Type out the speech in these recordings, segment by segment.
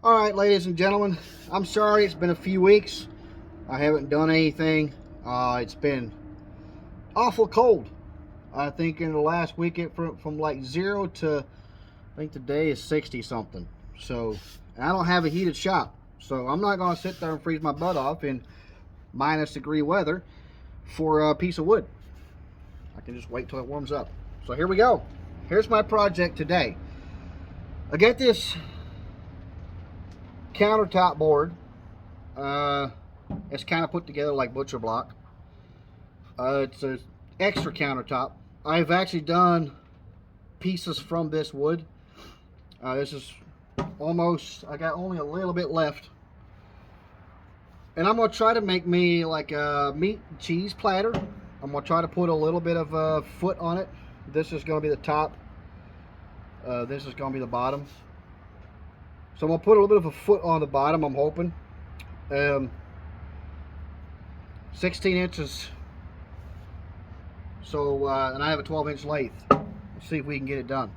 All right, ladies and gentlemen, I'm sorry it's been a few weeks. I haven't done anything. It's been awful cold. I think in the last week from like 0 to, I think today is 60 something. So I don't have a heated shop, so I'm not going to sit there and freeze my butt off in -degree weather for a piece of wood. I can just wait till it warms up. So here we go. Here's my project today. I got this countertop board. It's kind of put together like butcher block. It's an extra countertop. I've actually done pieces from this wood. This is almost, I got only a little bit left. And I'm going to try to make me like a meat and cheese platter. I'm going to try to put a little bit of a foot on it. This is going to be the top. This is going to be the bottom. So I'm going to put a little bit of a foot on the bottom, I'm hoping. 16 inches. So, and I have a 12-inch lathe. Let's see if we can get it done.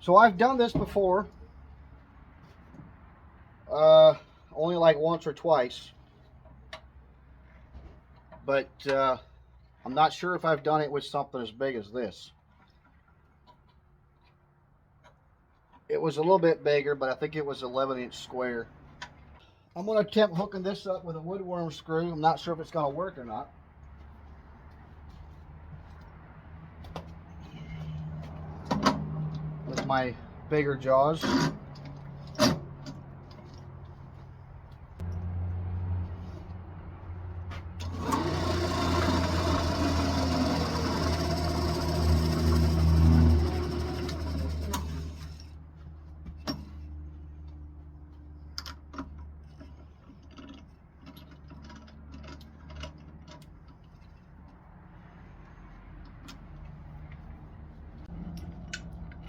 So I've done this before, only like once or twice, but I'm not sure if I've done it with something as big as this. It was a little bit bigger, but I think it was 11-inch square. I'm going to attempt hooking this up with a woodworm screw. I'm not sure if it's going to work or not. With my bigger jaws.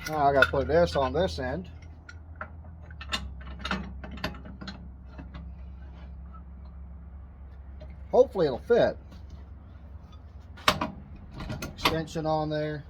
Now I got to put this on this end. Hopefully it'll fit. Extension on there.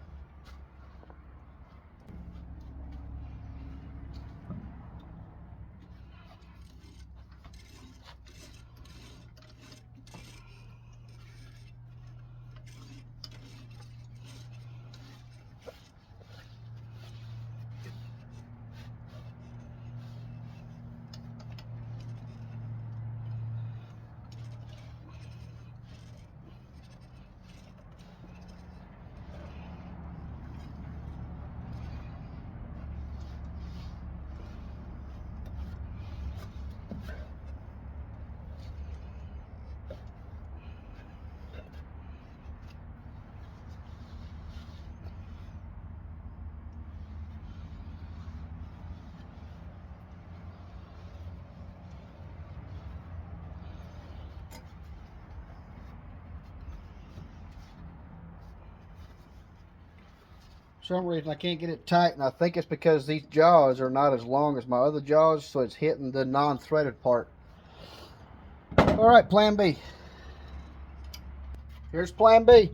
For some reason I can't get it tight, and I think it's because these jaws are not as long as my other jaws, so it's hitting the non-threaded part. All right, plan B. Here's plan B.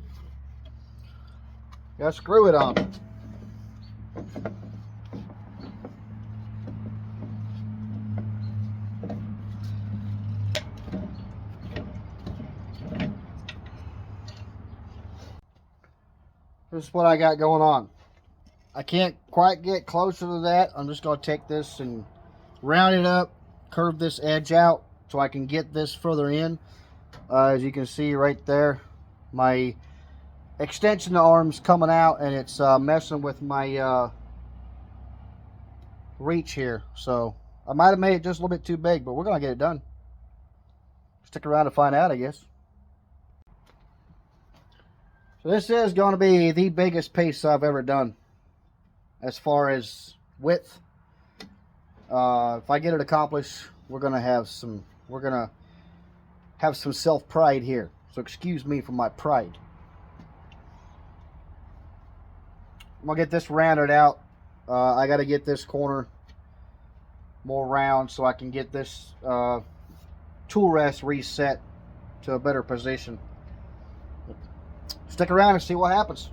Gotta screw it on. This is what I got going on. I can't quite get closer to that. I'm just going to take this and round it up, curve this edge out so I can get this further in. As you can see right there, my extension arm's coming out, and it's messing with my reach here. So I might have made it just a little bit too big, but we're going to get it done. Stick around to find out, I guess. So this is going to be the biggest piece I've ever done as far as width. If I get it accomplished, we're gonna have some self pride here. So excuse me for my pride. I'm gonna get this rounded out. I got to get this corner more round so I can get this tool rest reset to a better position. Stick around and see what happens.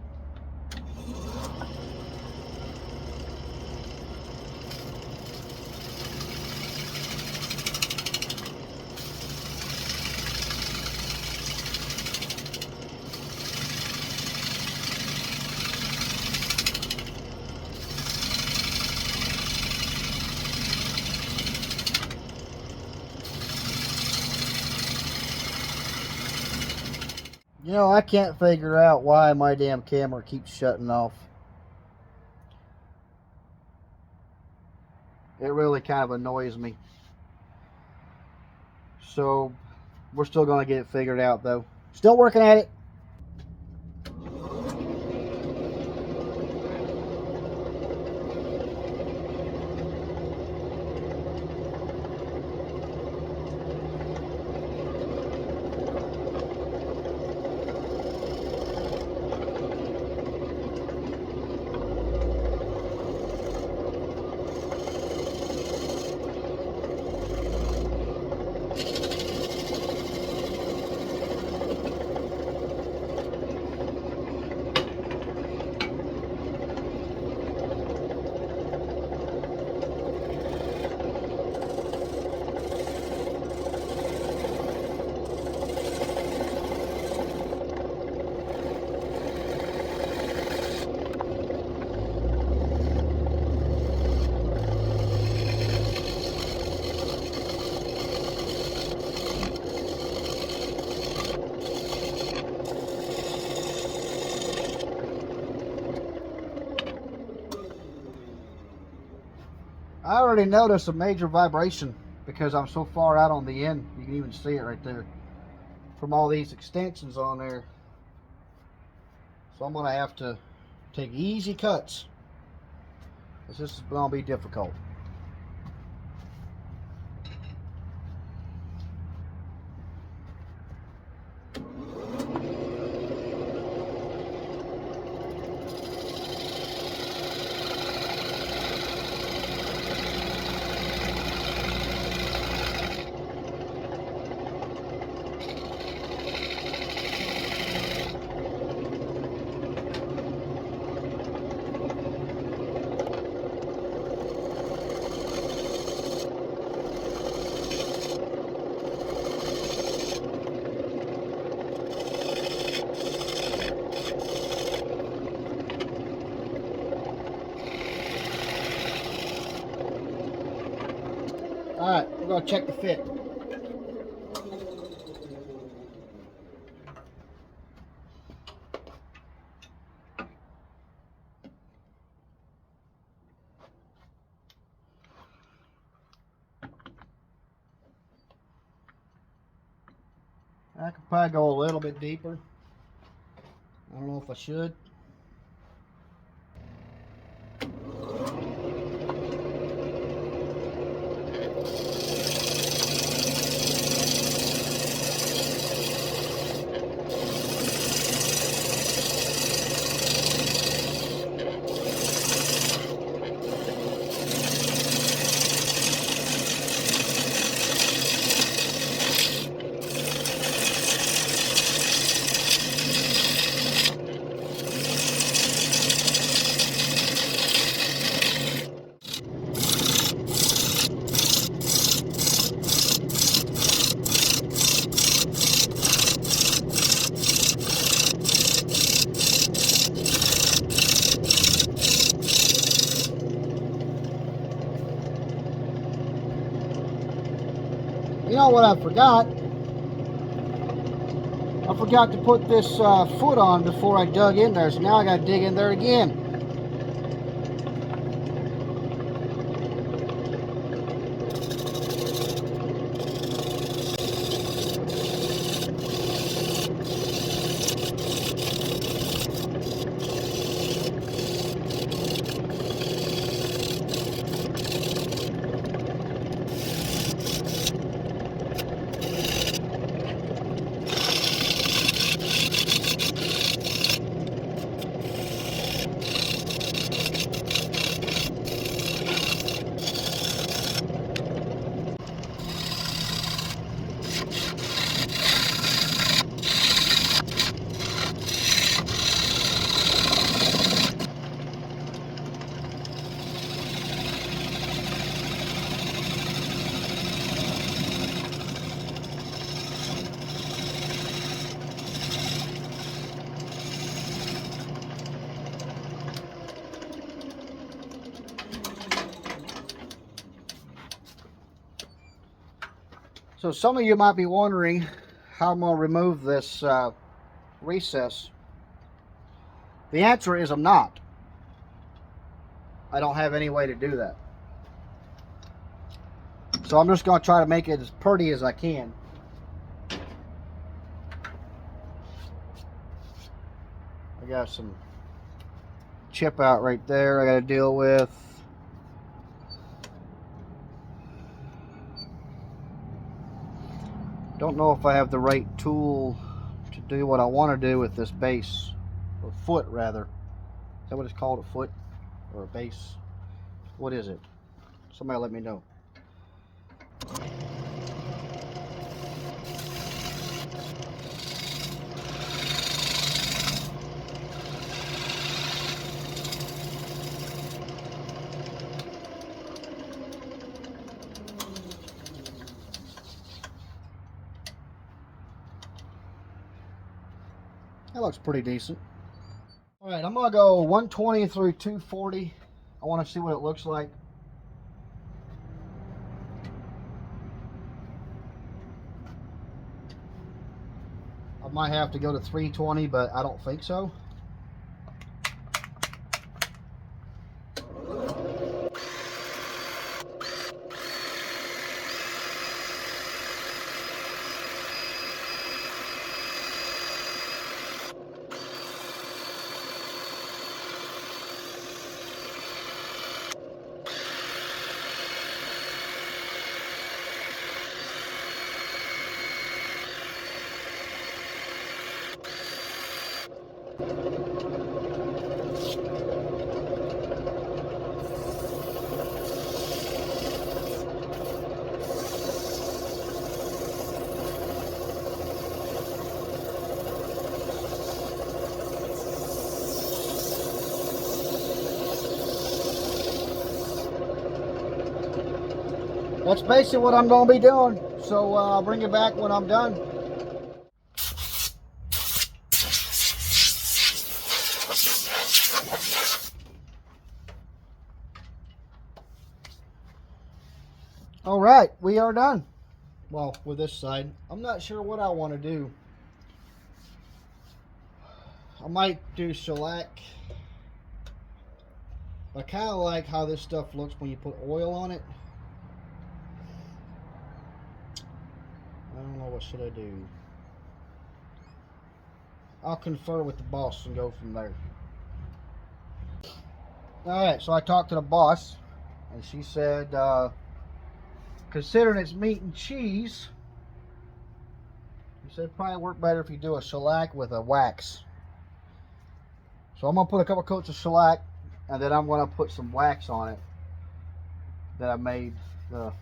You know, I can't figure out why my damn camera keeps shutting off. It really kind of annoys me. So, we're still going to get it figured out, though. Still working at it. I already noticed a major vibration because I'm so far out on the end. You can even see it right there from all these extensions on there. So I'm going to have to take easy cuts. This is going to be difficult. Alright, we're going to check the fit. I could probably go a little bit deeper. I don't know if I should. You know what I forgot? I forgot to put this foot on before I dug in there, so now I got to dig in there again. So some of you might be wondering how I'm going to remove this recess. The answer is I'm not. I don't have any way to do that. So I'm just going to try to make it as pretty as I can. I got some chip out right there I got to deal with. Don't know if I have the right tool to do what I want to do with this base, or foot rather. Is that what it's called, a foot or a base? What is it? Somebody let me know. That looks pretty decent. All right, I'm gonna go 120 through 240. I want to see what it looks like. I might have to go to 320, but I don't think so. That's basically what I'm going to be doing. So I'll bring it back when I'm done. All right, we are done. Well, with this side, I'm not sure what I want to do. I might do shellac. I kind of like how this stuff looks when you put oil on it. I don't know, what should I do? I'll confer with the boss and go from there. Alright, so I talked to the boss, and she said, considering it's meat and cheese, she said it'd probably work better if you do a shellac with a wax. So I'm going to put a couple coats of shellac, and then I'm going to put some wax on it that I made, the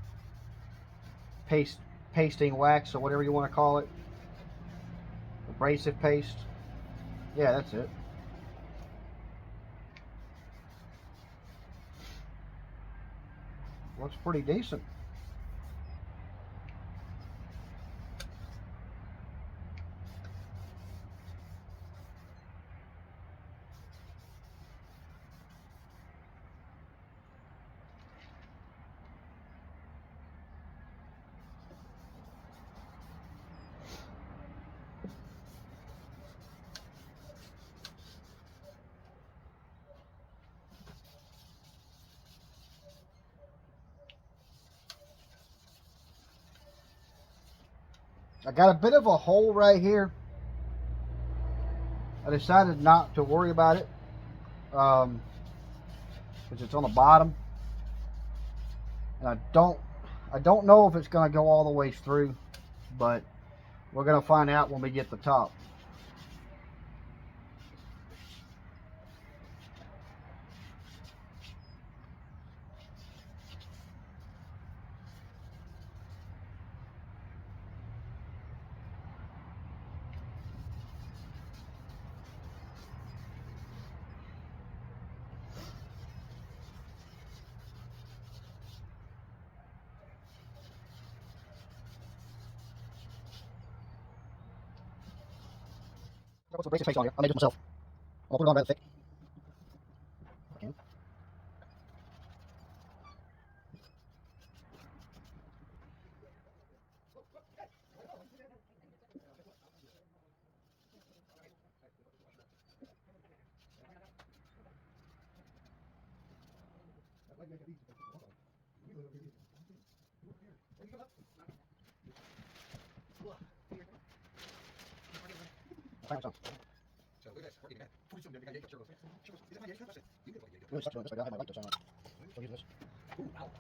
pasting wax or whatever you want to call it. Abrasive paste. Yeah, that's it. Looks pretty decent. I got a bit of a hole right here. I decided not to worry about it because it's on the bottom, and I don't know if it's going to go all the way through, but we're going to find out when we get the top. I'll put some abrasive paste on here. I made this myself. I'll put it on rather thick. Okay. Really sucks doing it this way. I have my light touch on it. So use this. Ooh, wow.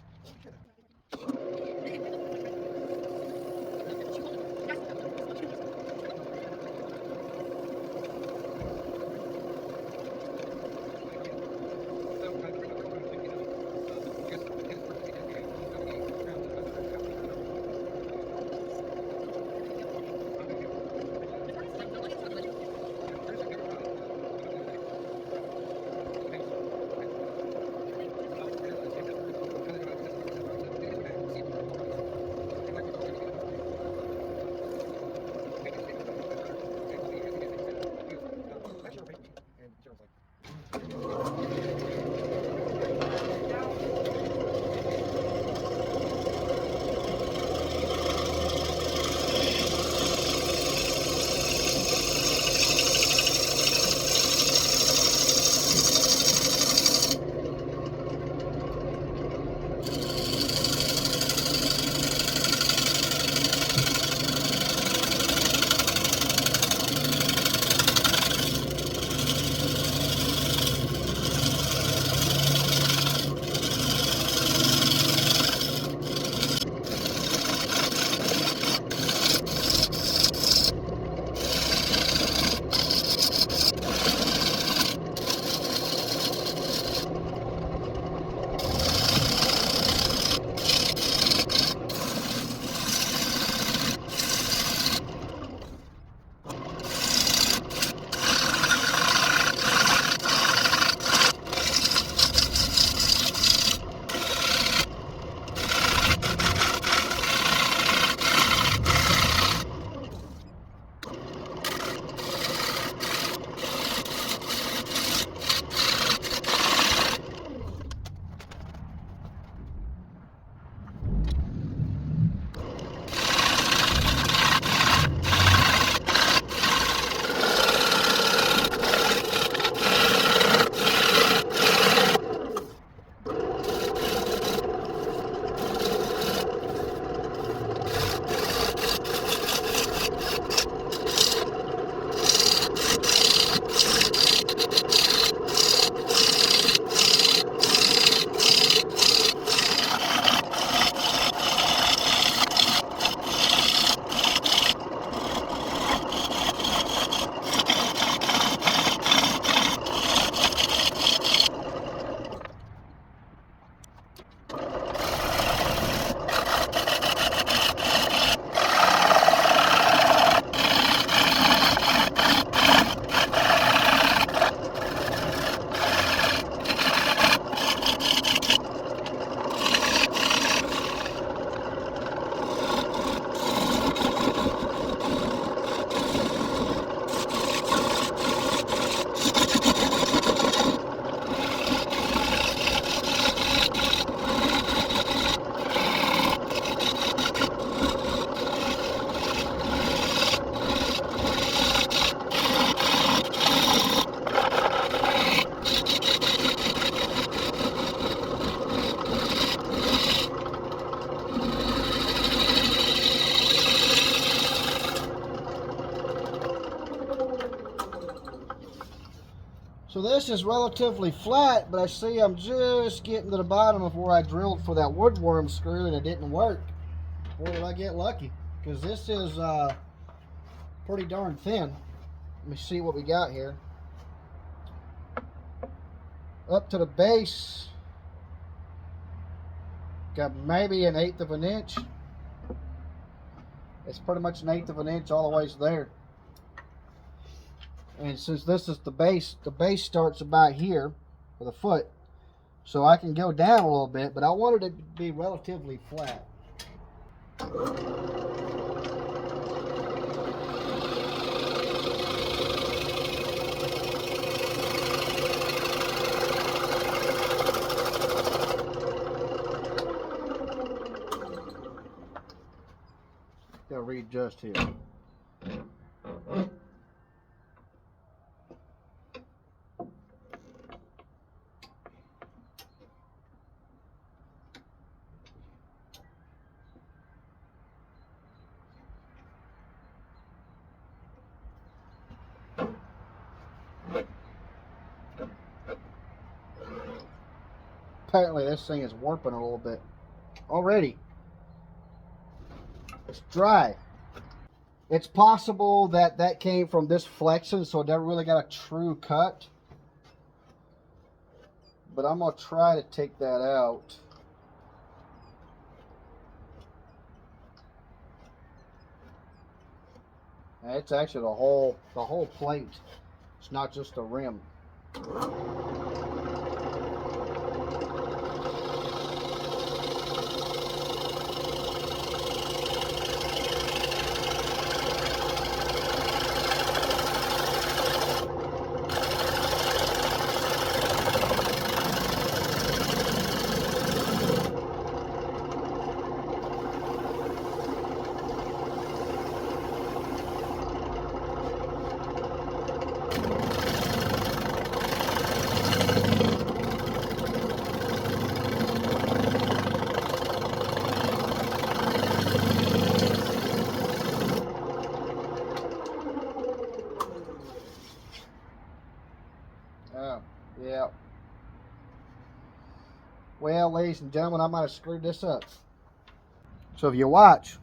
So this is relatively flat, but I see I'm just getting to the bottom of where I drilled for that woodworm screw and it didn't work. Boy, did I get lucky, because this is pretty darn thin. Let me see what we got here. Up to the base, got maybe 1/8 of an inch. It's pretty much 1/8 of an inch all the way there. And since this is the base starts about here for the foot, so I can go down a little bit, but I wanted it to be relatively flat. Gotta readjust here. Apparently this thing is warping a little bit already. It's dry. It's possible that that came from this flexion, so it never really got a true cut. But I'm going to try to take that out. And it's actually the whole plate. It's not just the rim. Oh, yeah. Well, ladies and gentlemen, I might have screwed this up. So if you watch,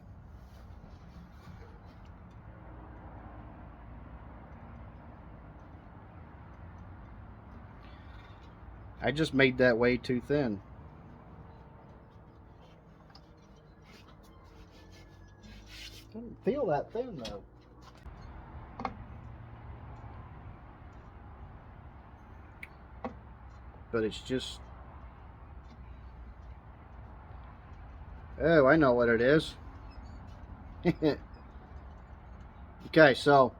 I just made that way too thin. Doesn't feel that thin though. But it's just... Oh, I know what it is. Okay, so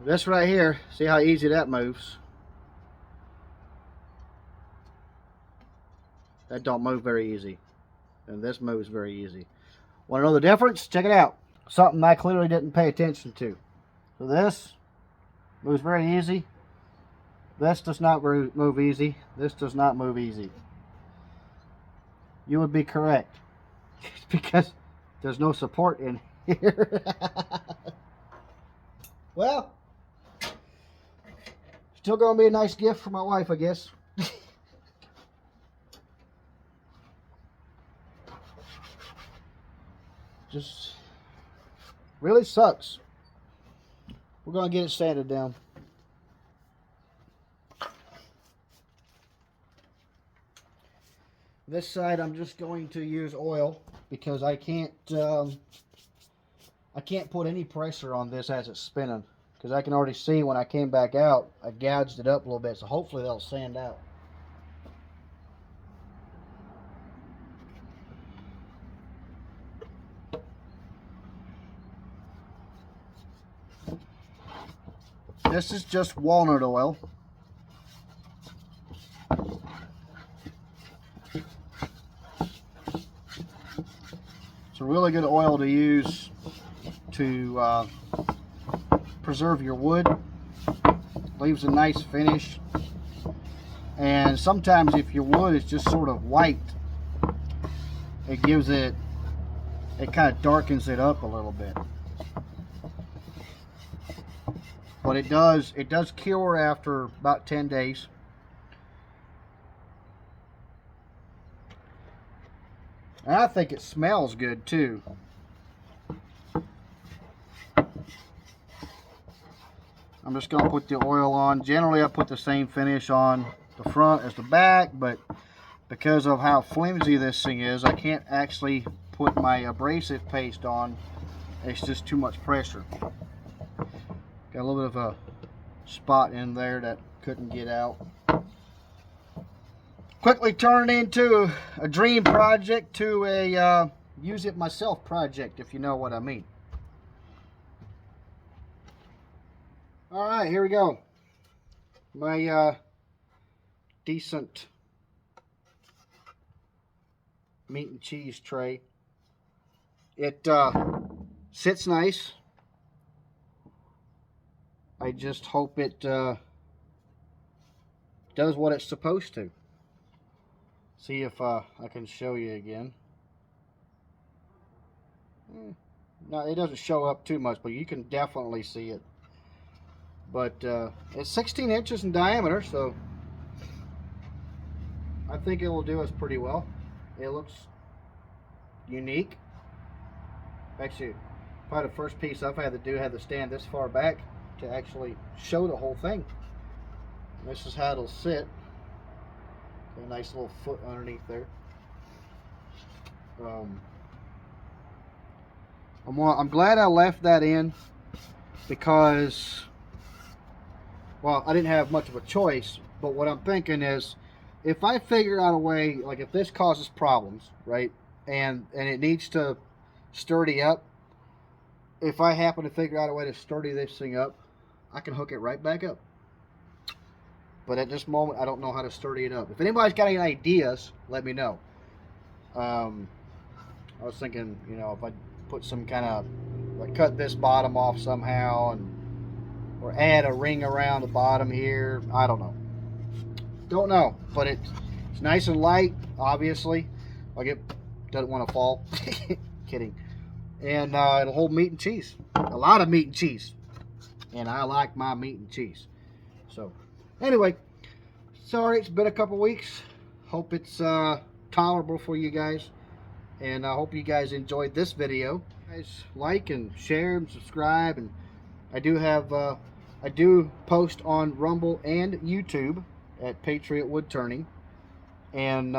this right here, see how easy that moves? That don't move very easy. And this moves very easy. Want to know the difference? Check it out. Something I clearly didn't pay attention to. So this moves very easy. This does not move easy. This does not move easy. You would be correct. Because there's no support in here. Well, still going to be a nice gift for my wife, I guess. Just really sucks. We're going to get it sanded down. This side I'm just going to use oil because I can't put any pressure on this as it's spinning, because I can already see when I came back out I gouged it up a little bit, so hopefully they'll sand out. This is just walnut oil. It's a really good oil to use to preserve your wood. Leaves a nice finish. And sometimes if your wood is just sort of white, it gives it, it kind of darkens it up a little bit. But it does cure after about 10 days. And I think it smells good too. I'm just going to put the oil on. Generally I put the same finish on the front as the back, but because of how flimsy this thing is, I can't actually put my abrasive paste on. It's just too much pressure. Got a little bit of a spot in there that couldn't get out. Quickly turned into a dream project to a use it myself project, if you know what I mean. All right, here we go. My decent meat and cheese tray. It sits nice. I just hope it does what it's supposed to. See if I can show you again. No, it doesn't show up too much, but you can definitely see it. But it's 16 inches in diameter, so I think it will do us pretty well. It looks unique. Actually, probably the first piece I've had to do had to stand this far back to actually show the whole thing. And this is how it'll sit. A nice little foot underneath there. I'm glad I left that in because, well, I didn't have much of a choice, but what I'm thinking is if I figure out a way, like if this causes problems, right, and it needs to sturdy up, if I happen to figure out a way to sturdy this thing up, I can hook it right back up. But at this moment, I don't know how to sturdy it up. If anybody's got any ideas, let me know. I was thinking, you know, if I put some kind of, like cut this bottom off somehow, and or add a ring around the bottom here. I don't know. Don't know, but it's nice and light, obviously. Like it doesn't want to fall. Kidding. And it'll hold meat and cheese. A lot of meat and cheese. And I like my meat and cheese. So, anyway, sorry it's been a couple weeks. Hope it's tolerable for you guys. And I hope you guys enjoyed this video. Guys, like and share and subscribe. And I do post on Rumble and YouTube at Patriot Woodturning. And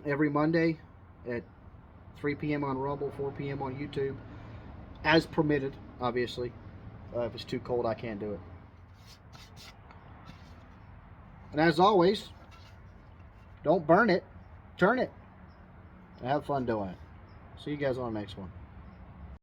every Monday at 3 p.m. on Rumble, 4 p.m. on YouTube, as permitted, obviously. If it's too cold, I can't do it. And as always, don't burn it, turn it, and have fun doing it. See you guys on the next one.